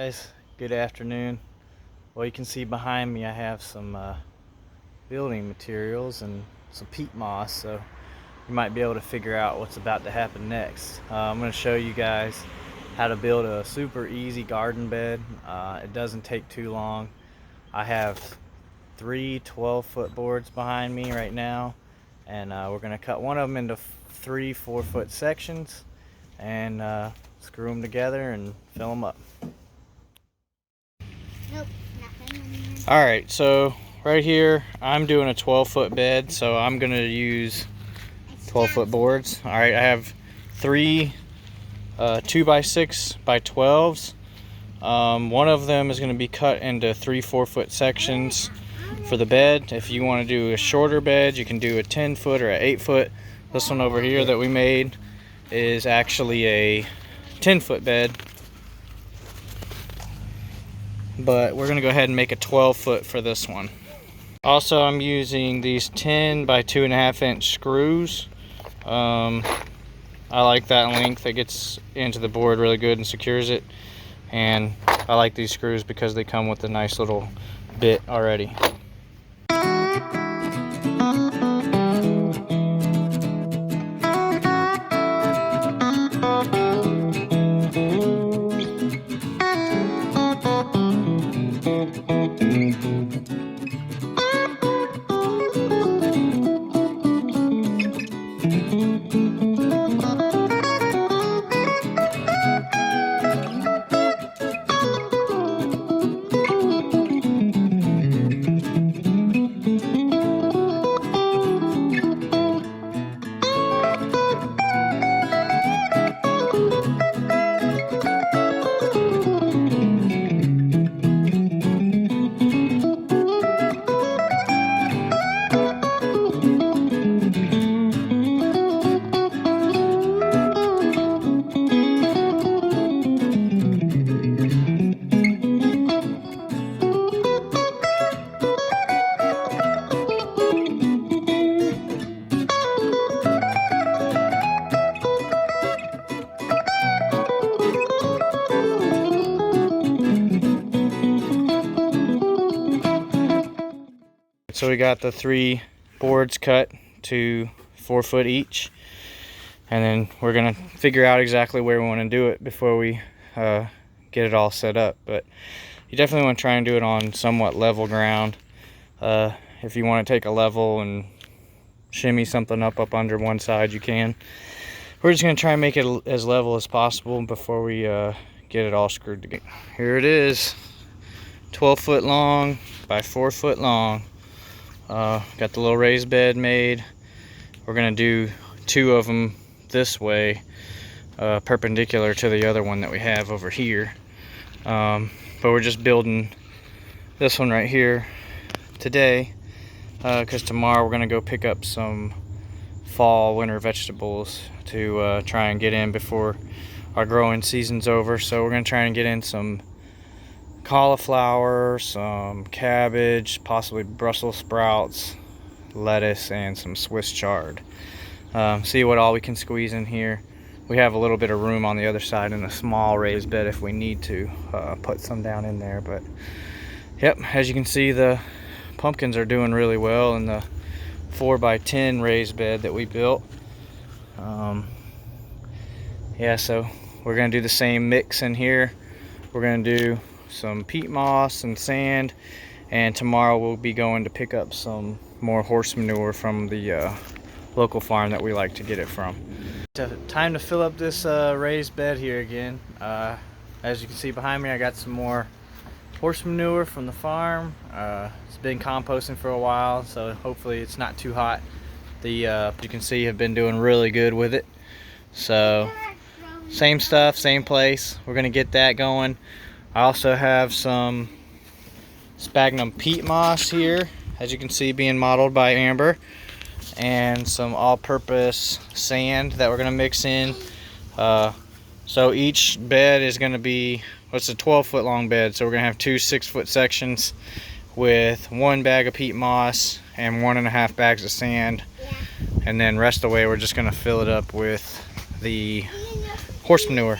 guys, good afternoon. Well, you can see behind me I have some building materials and some peat moss, so you might be able to figure out what's about to happen next. I'm going to show you guys how to build a super easy garden bed. It doesn't take too long. I have three 12-foot boards behind me right now, and we're going to cut one of them into 3 4-foot sections and screw them together and fill them up. Nope, nothing in there. Alright, so right here I'm doing a 12-foot bed, so I'm going to use 12-foot boards. Alright, I have three 2x6 by 12s. One of them is going to be cut into 3 4-foot sections for the bed. If you want to do a shorter bed, you can do a 10-foot or an 8-foot. This one over here that we made is actually a 10-foot bed, but we're going to go ahead and make a 12-foot for this one. Also, I'm using these 10 by 2.5 inch screws. I like that length. It gets into the board really good and secures it, and I like these screws because they come with a nice little bit already. So we got the 3 boards cut to 4 foot each, and then we're gonna figure out exactly where we want to do it before we get it all set up. But you definitely want to try and do it on somewhat level ground. If you want to take a level and shimmy something up under one side, you can. We're just gonna try and make it as level as possible before we get it all screwed together. Here it is, 12 foot long by 4 foot long. Got the little raised bed made. We're gonna do 2 of them this way, perpendicular to the other one that we have over here. But we're just building this one right here today, because tomorrow we're gonna go pick up some fall winter vegetables to try and get in before our growing season's over. So we're gonna try and get in some cauliflower, some cabbage, possibly Brussels sprouts, lettuce, and some Swiss chard. See what all we can squeeze in here. We have a little bit of room on the other side in a small raised bed if we need to put some down in there. But yep, as you can see, the pumpkins are doing really well in the 4 by 10 raised bed that we built. Yeah, so we're gonna do the same mix in here. We're gonna do some peat moss and sand, and tomorrow we'll be going to pick up some more horse manure from the local farm that we like to get it from. Time to fill up this raised bed here again. As you can see behind me, I got some more horse manure from the farm. It's been composting for a while, so hopefully it's not too hot. You can see have been doing really good with it. So same stuff, same place. We're gonna get that going. I also have some sphagnum peat moss here, as you can see, being modeled by Amber, and some all-purpose sand that we're going to mix in. So each bed is going to be, well, it's a 12-foot long bed, so we're going to have 2 6-foot sections with 1 bag of peat moss and 1.5 bags of sand, and then rest of the way we're just going to fill it up with the horse manure.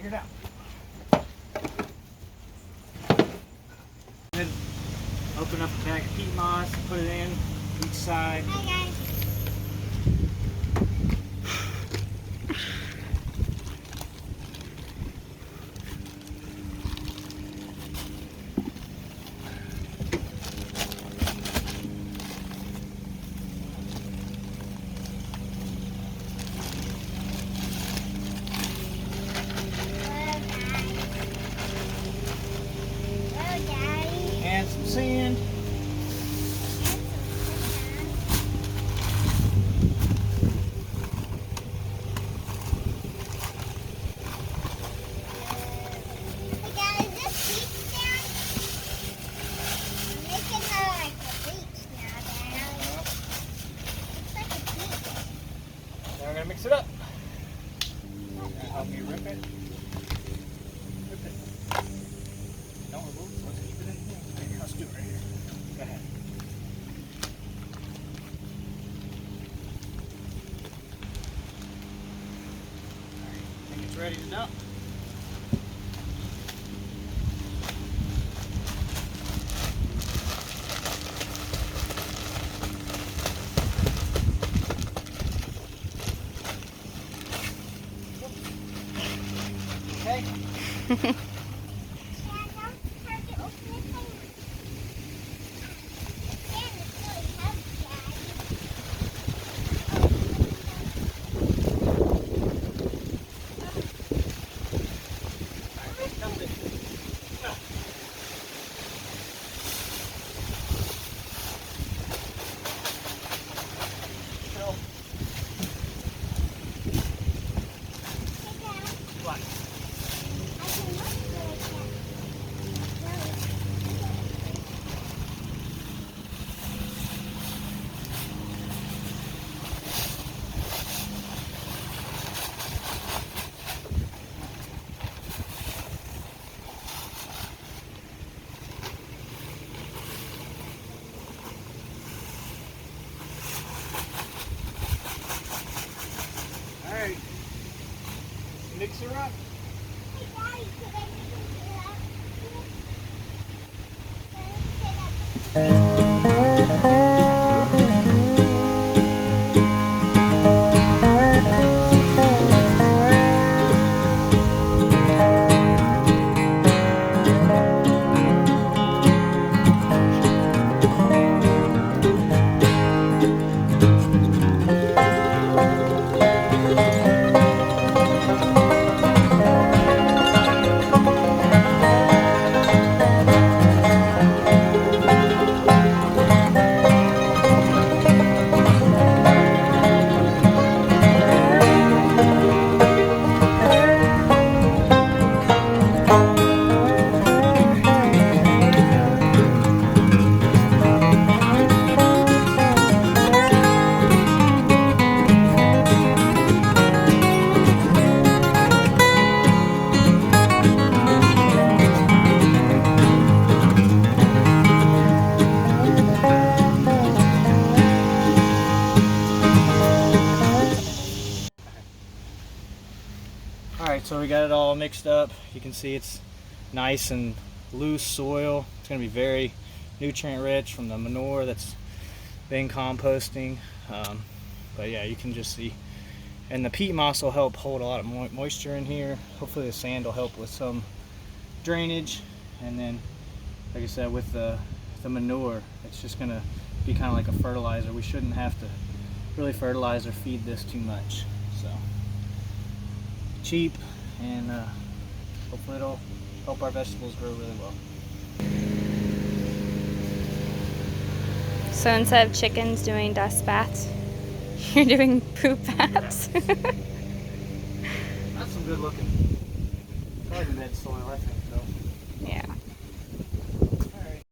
Figure it out. Then open up a bag of peat moss, put it in each side. Hi guys. And some sand. Now we're gonna mix it up. Help me rip it. Rip it. No, let's keep it in here. Okay, let's do it right here. Go ahead. Alright, I think it's ready to dump. Okay. Alright, mix her up. Alright, so we got it all mixed up. You can see it's nice and loose soil. It's going to be very nutrient rich from the manure that's been composting. But yeah, you can just see. And the peat moss will help hold a lot of moisture in here. Hopefully the sand will help with some drainage. And then, like I said, with the manure, it's just going to be kind of like a fertilizer. We shouldn't have to really fertilize or feed this too much. So cheap, and hopefully it'll help our vegetables grow really well. So instead of chickens doing dust baths, you're doing poop baths. That's some good looking garden bed soil, I think, though. Yeah.